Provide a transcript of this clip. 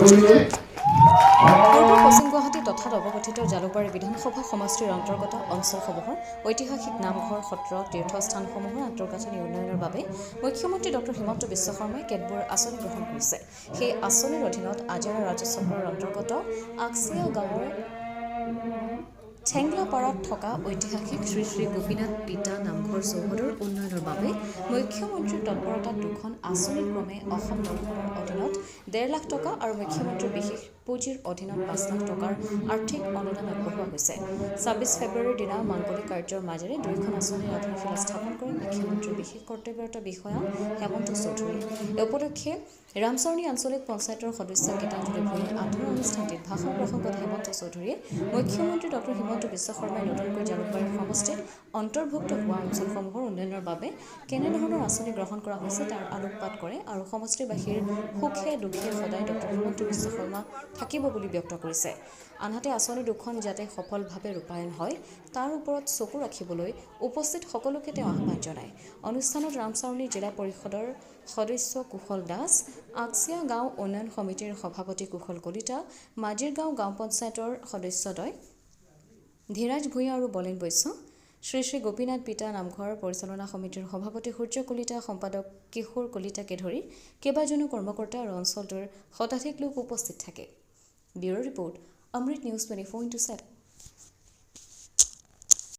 পূৰ্ব পশ্চিম গুৱাহাটী তথা অৱগঠিত জালুকবাৰী বিধানসভা সমষ্টিৰ অন্তৰ্গত অঞ্চলসমূহৰ ঐতিহাসিক নামঘৰ সত্ৰ তীৰ্থস্থানসমূহৰ আন্তঃগাঁথনি উন্নয়নৰ বাবে মুখ্যমন্ত্ৰী ডঃ হিমন্ত বিশ্ব শৰ্মাই কেতবোৰ আঁচনি গ্ৰহণ কৰিছে। সেই আঁচনিৰ অধীনত আজিৰা ৰাজচক্ৰৰ অন্তৰ্গত আকচিয়া গাঁৱৰ ঠেংলাপাৰাত থকা ঐতিহাসিক শ্ৰী শ্ৰী গোপীনাথ পিতা নামঘৰ চৌহদৰ উন্নয়নৰ বাবে মুখ্যমন্ত্ৰীৰ তৎপৰতাত দুখন আঁচনি ক্ৰমে অসম দৰ্শনৰ অধীনত ১.৫ লাখ টকা আৰু মুখ্যমন্ত্ৰীৰ বিশেষ পুঁজিৰ অধীনত ৫ লাখ টকাৰ আৰ্থিক অনুদান আগবঢ়োৱা হৈছে। ২৬ ফেব্ৰুৱাৰীৰ দিনা মাংগলিক কাৰ্যৰ মাজেৰে দুয়োখন আঁচনিৰ আধাৰশিলা স্থাপন কৰে মুখ্যমন্ত্ৰীৰ বিশেষ কৰ্তব্যৰত বিষয়া হেমন্ত চৌধুৰীয়ে। এই উপলক্ষে ৰামচৰণী আঞ্চলিক পঞ্চায়তৰ সদস্য গীতাঞ্জলি ভূঞাৰ আদৰ অনুষ্ঠানটিত ভাষণ প্ৰসংগত হেমন্ত চৌধুৰীয়ে মুখ্যমন্ত্ৰী ডঃ হিমন্ত বিশ্ব শৰ্মাই নতুনকৈ জালুকবাৰী সমষ্টিত অন্তৰ্ভুক্ত হোৱা অঞ্চলসমূহৰ উন্নয়নৰ বাবে কেনেধৰণৰ আঁচনি গ্ৰহণ কৰা হৈছে তাৰ আলোকপাত কৰে আৰু সমষ্টিবাসীৰ সুখে দুখে সদায় ডঃ হিমন্ত বিশ্ব শৰ্মা থাকিব বুলি ব্যক্ত কৰিছে। আনহাতে আঁচনি দুখন যাতে সফলভাৱে ৰূপায়ণ হয় তাৰ ওপৰত চকু ৰাখিবলৈ উপস্থিত সকলোকে তেওঁ আহ্বান জনায়। অনুষ্ঠানত ৰামচৰণী জিলা পৰিষদৰ সদস্য কুশল দাস, আকচিয়া গাঁও উন্নয়ন সমিতিৰ সভাপতি কুশল কলিতা, মাজিৰগাঁও গাঁও পঞ্চায়তৰ সদস্যদ্বয় ধীৰাজ ভূঞা আৰু বলেন বৈশ্য, শ্ৰী শ্ৰী গোপীনাথ পিতা নামঘৰ পৰিচালনা সমিতিৰ সভাপতি সূৰ্য কলিতা, সম্পাদক কিশোৰ কলিতাকে ধৰি কেইবাজনো কৰ্মকৰ্তা আৰু অঞ্চলটোৰ শতাধিক লোক উপস্থিত থাকে। ব্যুৰো ৰিপৰ্ট, অমৃত নিউজ 24/7।